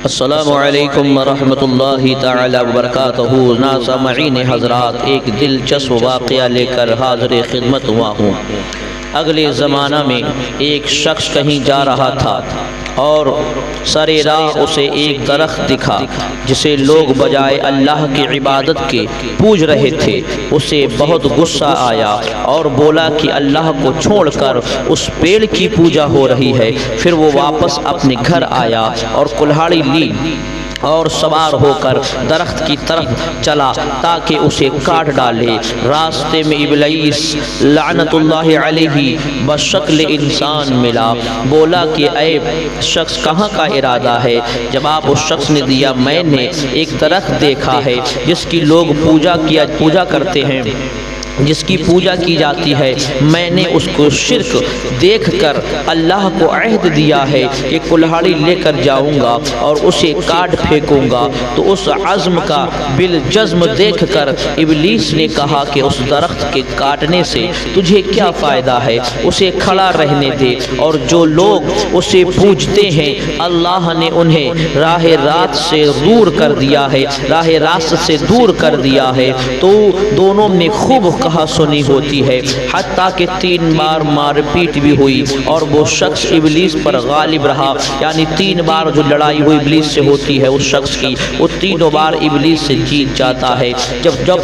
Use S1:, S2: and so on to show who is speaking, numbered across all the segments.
S1: السلام علیکم ورحمۃ اللہ تعالی وبرکاتہ۔ ناظرین حضرات، ایک دلچسپ واقعہ لے کر حاضر خدمت ہوا ہوں۔ اگلے زمانہ میں ایک شخص کہیں جا رہا تھا اور سر راہ اسے ایک درخت دکھا جسے لوگ بجائے اللہ کی عبادت کے پوج رہے تھے۔ اسے بہت غصہ آیا اور بولا کہ اللہ کو چھوڑ کر اس پیڑ کی پوجا ہو رہی ہے۔ پھر وہ واپس اپنے گھر آیا اور کلہاڑی لی اور سوار ہو کر درخت کی طرف چلا تاکہ اسے کاٹ ڈالے۔ راستے میں ابلیس لعنت اللہ علیہ بشکل انسان ملا۔ بولا کہ اے شخص، کہاں کا ارادہ ہے؟ جواب اس شخص نے دیا، میں نے ایک درخت دیکھا ہے جس کی لوگ پوجا کرتے ہیں، جس کی پوجا کی جاتی ہے۔ میں نے اس کو شرک دیکھ کر اللہ کو عہد دیا ہے کہ کلہاڑی لے کر جاؤں گا اور اسے کاٹ پھینکوں گا۔ تو اس عزم کا بالجزم دیکھ کر ابلیس نے کہا کہ اس درخت کے کاٹنے سے تجھے کیا فائدہ ہے؟ اسے کھڑا رہنے دے۔ اور جو لوگ اسے پوجتے ہیں اللہ نے انہیں راہ راست سے دور کر دیا ہے، راہ راست سے دور کر دیا ہے۔ تو دونوں میں خوب کہا سنی ہوتی ہے، حتیٰ کہ 3 بار مار پیٹ بھی ہوئی اور وہ شخص ابلیس پر غالب رہا۔ یعنی 3 بار جو لڑائی ہوئی ابلیس سے ہوتی ہے اس شخص کی، وہ تینوں بار ابلیس سے جیت جاتا ہے۔ جب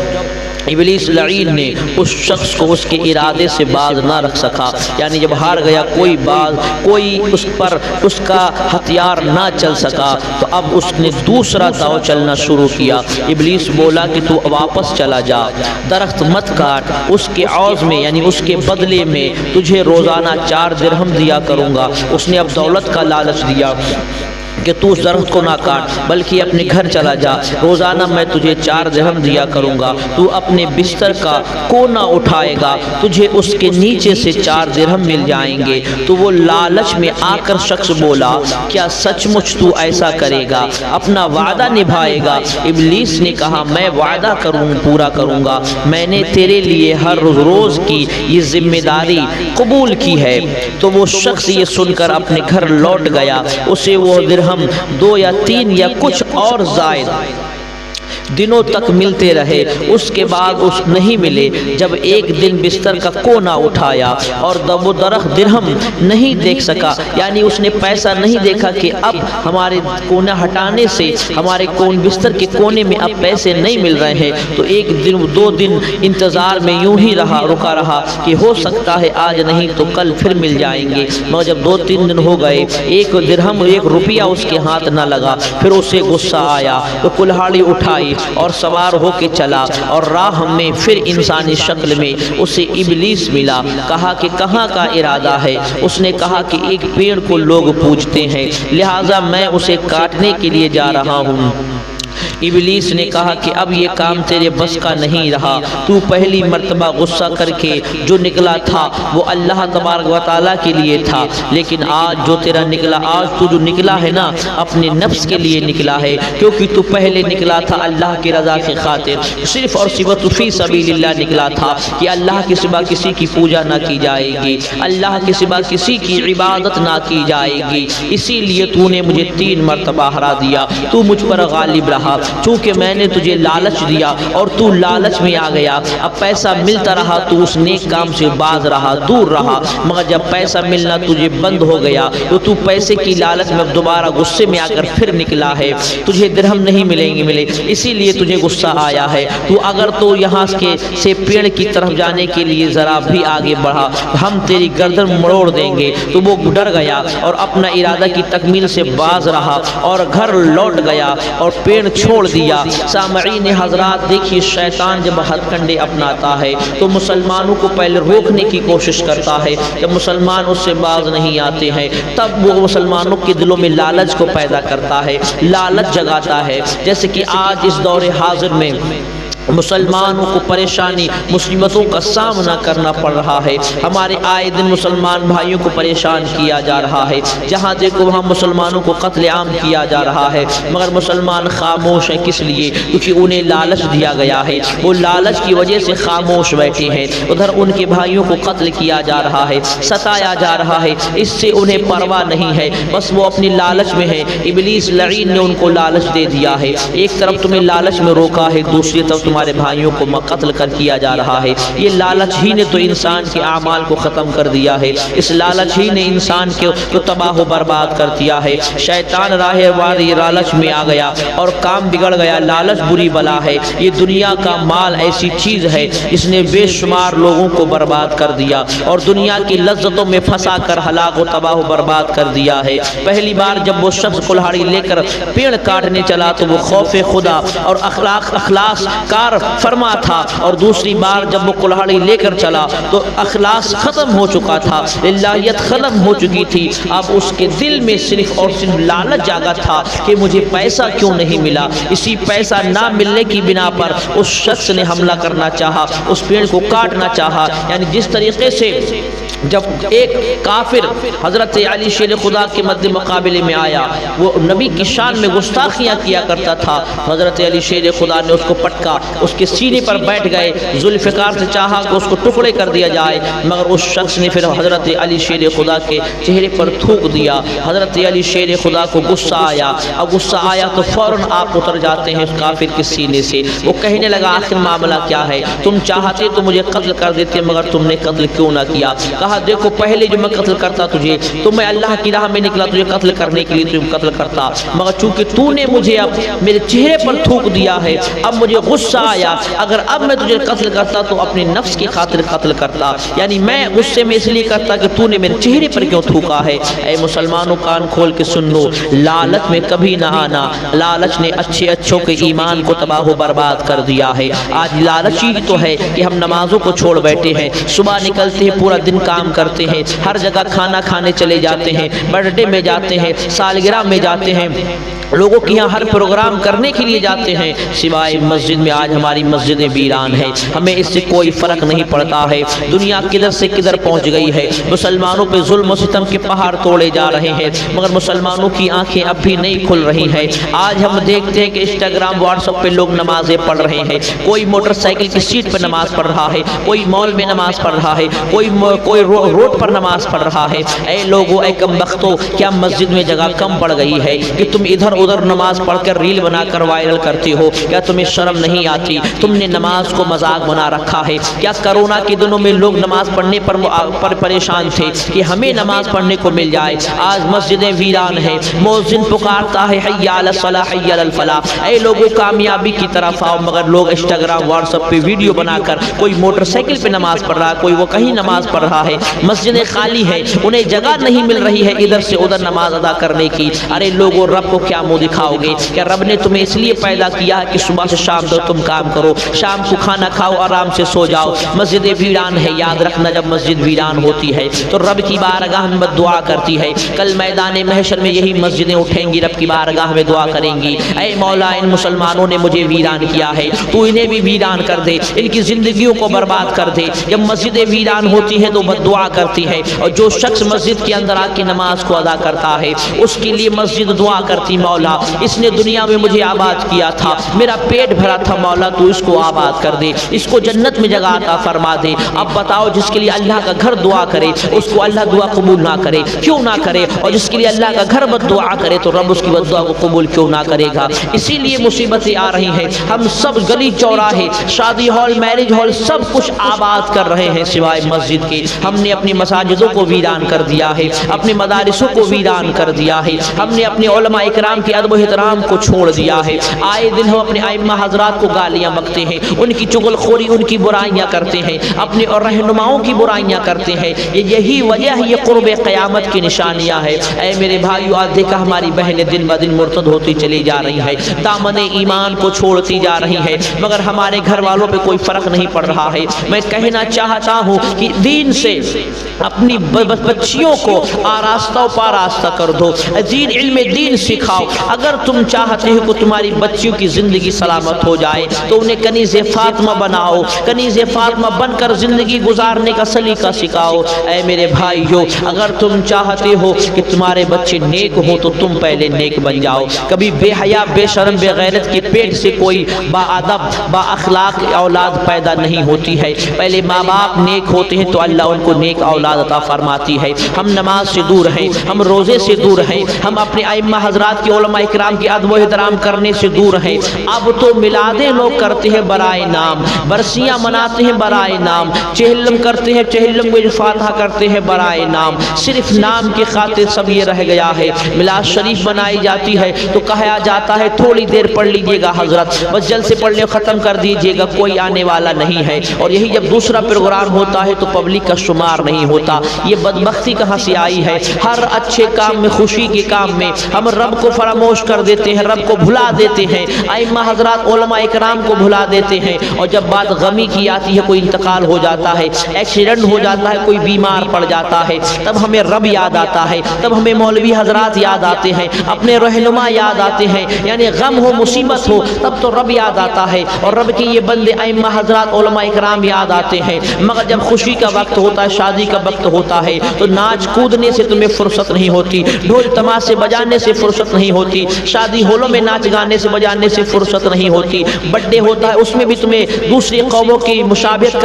S1: ابلیس لعین نے اس شخص کو اس کے ارادے سے باز نہ رکھ سکا، یعنی جب ہار گیا، کوئی اس پر اس کا ہتھیار نہ چل سکا، تو اب اس نے دوسرا داؤ چلنا شروع کیا۔ ابلیس بولا کہ تو واپس چلا جا، درخت مت کاٹ، اس کے عوض میں یعنی اس کے بدلے میں تجھے روزانہ 4 درہم دیا کروں گا۔ اس نے اب دولت کا لالچ دیا کہ تو اس درخت کو نہ کاٹ بلکہ اپنے گھر چلا جا، روزانہ میں تجھے 4 درہم دیا کروں گا۔ تو اپنے بستر کا کونا اٹھائے گا، تجھے اس کے نیچے سے 4 درہم مل جائیں گے۔ تو وہ لالچ میں آ کر شخص بولا، کیا سچ مچ تو ایسا کرے گا، اپنا وعدہ نبھائے گا؟ ابلیس نے کہا، میں وعدہ پورا کروں گا، میں نے تیرے لیے ہر روز کی یہ ذمہ داری قبول کی ہے۔ تو وہ شخص یہ سن کر اپنے گھر لوٹ گیا۔ اسے وہ درہم 2 یا 3 یا کچھ اور زائد دنوں تک ملتے رہے، اس کے بعد اس نہیں ملے۔ جب ایک دن بستر کا کونا اٹھایا اور وہ درخت درہم نہیں دیکھ سکا، یعنی اس نے پیسہ نہیں دیکھا کہ اب ہمارے کونا ہٹانے سے ہمارے بستر کے کونے میں اب پیسے نہیں مل رہے ہیں، تو 1 دن 2 دن انتظار میں یوں ہی رکا رہا کہ ہو سکتا ہے آج نہیں تو کل پھر مل جائیں گے۔ مگر جب 2-3 دن ہو گئے، 1 درہم 1 روپیہ اس کے ہاتھ نہ لگا، پھر اسے غصہ آیا تو کلہاڑی اٹھائی اور سوار ہو کے چلا، اور راہ میں پھر انسانی شکل میں اسے ابلیس ملا۔ کہا کہ کہاں کا ارادہ ہے؟ اس نے کہا کہ ایک پیڑ کو لوگ پوجتے ہیں، لہٰذا میں اسے کاٹنے کے لیے جا رہا ہوں۔ ابلیس نے کہا کہ اب یہ کام تیرے بس کا نہیں رہا، تو پہلی مرتبہ غصہ کر کے جو نکلا تھا وہ اللہ تبارک و تعالیٰ کے لیے تھا، لیکن آج جو تیرا نکلا، آج تو جو نکلا ہے نا، اپنے نفس کے لیے نکلا ہے، کیونکہ تو پہلے نکلا تھا اللہ کی رضا کی خاطر، صرف اور صرف فی سبیل اللہ نکلا تھا کہ اللہ کے سوا کسی کی پوجا نہ کی جائے گی، اللہ کے سوا کسی کی عبادت نہ کی جائے گی، اسی لیے تو نے مجھے 3 مرتبہ ہرا دیا، تو مجھ پر غالب رہا۔ چونکہ میں نے تجھے لالچ دیا اور تو لالچ میں آ گیا، اب پیسہ ملتا رہا تو اس نیک کام سے باز رہا، دور رہا، مگر جب پیسہ ملنا تجھے بند ہو گیا تو پیسے کی لالچ میں دوبارہ غصے میں آ کر پھر نکلا ہے۔ تجھے درہم نہیں ملے، اسی لیے تجھے غصہ آیا ہے۔ تو اگر تو یہاں سے پیڑ کی طرف جانے کے لیے ذرا بھی آگے بڑھا، ہم تیری گردن مڑوڑ دیں گے۔ تو وہ ڈر گیا اور اپنا ارادہ کی تکمیل سے باز رہا اور گھر لوٹ گیا اور پیڑ چھوڑ دیا۔ سامعین حضرات، دیکھیے شیطان جب ہتھ کنڈے اپناتا ہے تو مسلمانوں کو پہلے روکنے کی کوشش کرتا ہے۔ جب مسلمان اس سے باز نہیں آتے ہیں تب وہ مسلمانوں کے دلوں میں لالچ کو پیدا کرتا ہے، لالچ جگاتا ہے۔ جیسے کہ آج اس دور حاضر میں مسلمانوں کو پریشانی مصیبتوں کا سامنا کرنا پڑ رہا ہے۔ ہمارے آئے دن مسلمان بھائیوں کو پریشان کیا جا رہا ہے، جہاں دیکھو وہاں مسلمانوں کو قتل عام کیا جا رہا ہے، مگر مسلمان خاموش ہیں۔ کس لیے؟ کیونکہ انہیں لالچ دیا گیا ہے، وہ لالچ کی وجہ سے خاموش بیٹھے ہیں۔ ادھر ان کے بھائیوں کو قتل کیا جا رہا ہے، ستایا جا رہا ہے، اس سے انہیں پرواہ نہیں ہے، بس وہ اپنی لالچ میں ہے۔ ابلیس لعین نے ان کو لالچ دے دیا ہے، ایک طرف تمہیں لالچ میں روکا ہے، دوسری طرف تمہارے بھائیوں کو قتل کر کیا جا رہا ہے۔ یہ لالچ ہی نے تو انسان کے اعمال کو ختم کر دیا ہے، اس لالچ ہی نے انسان کو تباہ و برباد کر دیا ہے۔ شیطان راہ واری لالچ میں آ گیا اور کام بگڑ گیا۔ لالچ بری بلا ہے، یہ دنیا کا مال ایسی چیز ہے جس نے بے شمار لوگوں کو برباد کر دیا اور دنیا کی لذتوں میں پھنسا کر ہلاک و تباہ و برباد کر دیا ہے۔ پہلی بار جب وہ شخص کلہاڑی لے کر پیڑ کاٹنے چلا تو وہ خوف خدا اور اخلاص کار فرما تھا، اور دوسری بار جب وہ کلہاڑی لے کر چلا تو اخلاص ختم ہو چکا تھا، للہیت ختم ہو چکی تھی۔ اب اس کے دل میں صرف اور صرف لالچ جاگا تھا کہ مجھے پیسہ کیوں نہیں ملا۔ اسی پیسہ نہ ملنے کی بنا پر اس شخص نے حملہ کرنا چاہا، اس پیڑ کو کاٹنا چاہا۔ یعنی جس طریقے سے جب ایک کافر حضرت علی شیر خدا کے مد مقابلے میں آیا، وہ نبی کی شان میں گستاخیاں کیا کرتا تھا، حضرت علی شیر خدا نے اس کو پٹکا، اس کے سینے پر بیٹھ گئے، ذوالفقار سے چاہا کہ اس کو ٹکڑے کر دیا جائے، مگر اس شخص نے پھر حضرت علی شیر خدا کے چہرے پر تھوک دیا۔ حضرت علی شیر خدا کو غصہ آیا، اب غصہ آیا تو فوراً آپ اتر جاتے ہیں اس کافر کے سینے سے۔ وہ کہنے لگا آخر معاملہ کیا ہے؟ تم چاہتے تو مجھے قتل کر دیتے، مگر تم نے قتل کیوں نہ کیا؟ کہا دیکھو پہلے جو میں قتل کرتا تجھے، تو میں اللہ کی راہ میں نکلا تجھے قتل کرنے کے لیے تجھے قتل کرتا، مگر چونکہ تو نے مجھے اب میرے چہرے پر تھوک دیا ہے، اب مجھے غصہ آیا، اگر اب میں تجھے قتل کرتا تو اپنے نفس کی خاطر قتل کرتا، یعنی میں غصے میں اس لیے کرتا کہ تو نے میرے چہرے پر کیوں تھوکا ہے۔ اے مسلمانوں کان کھول کے سن لو، لالچ میں کبھی نہ آنا، لالچ نے اچھوں کے ایمان کو تباہ و برباد کر دیا ہے۔ آج لالچ ہی تو ہے کہ ہم نمازوں کو چھوڑ بیٹھے ہیں، صبح نکلتے ہیں پورا دن کام کرتے ہیں، ہر جگہ کھانا کھانے چلے جاتے ہیں، برتھ ڈے میں جاتے ہیں، سالگرہ میں جاتے ہیں، لوگوں کے یہاں ہر پروگرام کرنے کے لیے جاتے ہیں، سوائے مسجد میں آج ہماری مسجدیں ویران ہیں، ہمیں اس سے کوئی فرق نہیں پڑتا ہے۔ دنیا کدھر سے کدھر پہنچ گئی ہے، مسلمانوں پہ ظلم و ستم کے پہاڑ توڑے جا رہے ہیں، مگر مسلمانوں کی آنکھیں اب بھی نہیں کھل رہی ہیں۔ آج ہم دیکھتے ہیں کہ انسٹاگرام واٹس ایپ پہ لوگ نمازیں پڑھ رہے ہیں، کوئی موٹر سائیکل کی سیٹ پہ نماز پڑھ رہا ہے، کوئی مال میں نماز پڑھ رہا ہے، کوئی روڈ پر نماز پڑھ رہا ہے۔ اے لوگو، اے کم بختو، کیا مسجد میں جگہ کم پڑ گئی ہے کہ تم ادھر ادھر نماز پڑھ کر ریل بنا کر وائرل کرتے ہو؟ کیا تمہیں شرم نہیں آتی؟ تم نے نماز کو مذاق بنا رکھا ہے۔ کیا کرونا کے دنوں میں لوگ نماز پڑھنے پر پریشان تھے کہ ہمیں نماز پڑھنے کو مل جائے؟ آج مسجدیں ویران ہیں، مؤذن پکارتا ہے حی علی الصلاح حی علی الفلاح، اے لوگوں کامیابی کی طرف آؤ، مگر لوگ انسٹاگرام واٹس ایپ پہ ویڈیو بنا کر کوئی موٹر سائیکل پہ نماز پڑھ رہا ہے، کوئی وہ کہیں نماز پڑھ رہا ہے، مسجدیں خالی ہیں، انہیں جگہ نہیں مل رہی ہے ادھر سے ادھر نماز ادا کرنے کی۔ ارے لوگوں، رب کو کیا منہ دکھاؤ گے؟ کیا رب نے تمہیں اس لیے پیدا کیا ہے کہ صبح سے شام تک تم کام کرو، شام کو کھانا کھاؤ، آرام سے سو جاؤ؟ مسجد ویران ہے، یاد رکھنا جب مسجد ویران ہوتی ہے تو رب کی بارگاہ میں دعا کرتی ہے، کل میدان محشر میں یہی مسجدیں اٹھیں گی، رب کی بارگاہ میں دعا کریں گی، اے مولا ان مسلمانوں نے مجھے ویران کیا ہے، تو انہیں بھی ویران کر دے، ان کی زندگیوں کو برباد کر دے۔ جب مسجد ویران ہوتی ہے تو بد دعا کرتی ہے، اور جو شخص مسجد کے اندر آ کے نماز کو ادا کرتا ہے اس کے لیے مسجد دعا کرتی، مولا اس نے دنیا میں مجھے آباد کیا تھا، میرا پیٹ بھرا تھا، مولا تو اس کو آباد کر دے، اس کو جنت میں جگہ عطا فرما دے۔ اب بتاؤ، جس کے لیے اللہ کا گھر دعا کرے اس کو اللہ دعا قبول نہ کرے، کیوں نہ کرے؟ اور جس کے لیے اللہ کا گھر بد دعا کرے تو رب اس کی بد دعا کو قبول کیوں نہ کرے گا؟ اسی لیے مصیبتیں آ رہی ہیں، ہم سب گلی چوراہے، شادی ہال، میرج ہال، سب کچھ آباد کر رہے ہیں سوائے مسجد کے۔ ہم نے اپنی مساجدوں کو ویران کر دیا ہے، اپنے مدارسوں کو ویران کر دیا ہے، ہم نے اپنے علماء اکرام کے ادب و احترام کو چھوڑ دیا ہے۔ آئے دن ہم اپنے ائمہ حضرات کو گالیاں بکتے ہیں، ان کی چغل خوری، ان کی برائیاں کرتے ہیں، اپنے اور رہنماؤں کی برائیاں کرتے ہیں۔ یہی وجہ ہے، یہ قرب قیامت کی نشانیاں ہے۔ اے میرے بھائیو، آج دیکھا ہماری بہنیں دن بہ دن مرتد ہوتی چلی جا رہی ہیں، دامن ایمان کو چھوڑتی جا رہی ہیں، مگر ہمارے گھر والوں پہ کوئی فرق نہیں پڑ رہا ہے۔ میں کہنا چاہتا ہوں کہ دین سے اپنی بچیوں کو آراستہ و پاراستہ کر دو، دین علم دین سکھاؤ۔ اگر تم چاہتے ہو کہ تمہاری بچیوں کی زندگی سلامت ہو جائے، تو انہیں کنیز فاطمہ بناؤ، کنیز فاطمہ بن کر زندگی گزارنے کا سلیقہ سکھاؤ۔ اے میرے بھائیو، اگر تم چاہتے ہو کہ تمہارے بچے نیک ہو تو تم پہلے نیک بن جاؤ۔ کبھی بے حیا، بے شرم، بے غیرت کے پیٹ سے کوئی با ادب، با اخلاق اولاد پیدا نہیں ہوتی ہے۔ پہلے ماں باپ نیک ہوتے ہیں تو اللہ ان کو نیک اولاد عطا فرماتی ہے۔ ہم نماز سے دور ہیں، ہم روزے سے دور ہیں، ہم اپنے ائمہ حضرات کے علماء اکرام کی ادب و احترام کرنے سے دور ہیں۔ اب تو میلادیں لوگ کرتے ہیں برائے نام، برسیاں مناتے ہیں برائے نام، چہلم کرتے ہیں، چہلم میں فاتحہ کرتے ہیں برائے نام، صرف نام کی خاطر سب یہ رہ گیا ہے۔ میلاد شریف منائی جاتی ہے تو کہا جاتا ہے تھوڑی دیر پڑھ لیجئے گا حضرت، بس جلد سے پڑھنے ختم کر دیجئے گا، کوئی آنے والا نہیں ہے۔ اور یہی جب دوسرا پروگرام ہوتا ہے تو پبلک کا شمار نہیں ہوتا۔ یہ بدبختی کہاں سے آئی ہے؟ ہر اچھے کام میں، خوشی کے کام میں ہم رب کو فراموش کر دیتے ہیں، رب کو بھلا دیتے ہیں، ائمہ حضرات علماء اکرام کو بھلا دیتے ہیں۔ اور جب بات غمی کی آتی ہے، کوئی انتقال ہو جاتا ہے، ایکسیڈنٹ ہو جاتا ہے، کوئی بیمار پڑ جاتا ہے، تب ہمیں رب یاد آتا ہے، تب ہمیں مولوی حضرات یاد آتے ہیں، اپنے رہنما یاد آتے ہیں۔ یعنی غم ہو، مصیبت ہو، تب تو رب یاد آتا ہے اور رب کے یہ بندے ائمہ حضرات علماء اکرام یاد آتے ہیں۔ مگر جب خوشی کا وقت ہوتا ہے، شادی کا وقت ہوتا ہے تو ناچ کودنے سے تمہیں فرصت نہیں ہوتی، ڈھول تماشے بجانے سے فرصت نہیں ہوتی، شادی ہولوں میں ناچ گانے سے بجانے سے فرصت نہیں ہوتی، برتھ ڈے ہوتا ہے اس میں بھی تمہیں دوسری قوموں کی مشابہت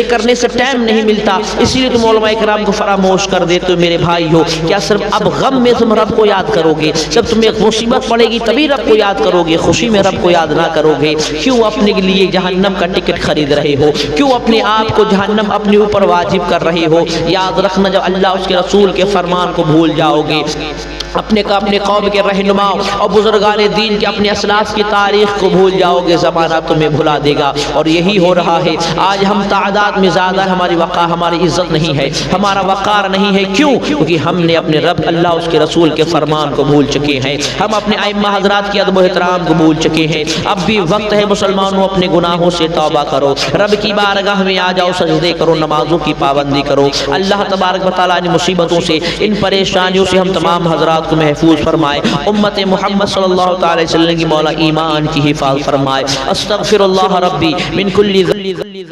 S1: کرنے سے ٹائم نہیں ملتا، اسی لیے تم علماء اکرام کو فراموش کر دیتے ہو۔ میرے بھائی ہو، کیا صرف اب غم میں تم رب کو یاد کرو گے؟ جب تمہیں مصیبت پڑے گی تبھی رب کو یاد کرو گے، خوشی میں رب کو یاد نہ کرو گے؟ کیوں اپنے لیے جہنم کا ٹکٹ خرید رہے ہو؟ کیوں اپنے آپ کو جہنم اپنے اوپر واجب کر رہے ہو؟ یاد رکھنا، جب اللہ اس کے رسول کے فرمان کو بھول جاؤ گے، اپنے قوم کے رہنماؤں اور بزرگان دین کے اپنے اسلاف کی تاریخ کو بھول جاؤ گے، زمانہ تمہیں بھلا دے گا۔ اور یہی ہو رہا ہے آج۔ ہم تعداد میں زیادہ، ہماری عزت نہیں ہے، ہمارا وقار نہیں ہے۔ کیوں؟ کیونکہ ہم نے اپنے رب اللہ اس کے رسول کے فرمان کو بھول چکے ہیں، ہم اپنے ائمہ حضرات کی ادب و احترام کو بھول چکے ہیں۔ اب بھی وقت ہے مسلمانوں، اپنے گناہوں سے توبہ کرو، رب کی بارگاہ میں آ جاؤ، سجدے کرو، نمازوں کی پابندی کرو۔ اللہ تبارک و تعالیٰ ان مصیبتوں سے، ان پریشانیوں سے ہم تمام حضرات کو محفوظ فرمائے۔ امت محمد صلی اللہ تعالی وسلم کی مولا ایمان کی حفاظت فرمائے۔ استغفر اللہ ربی من کل ذنب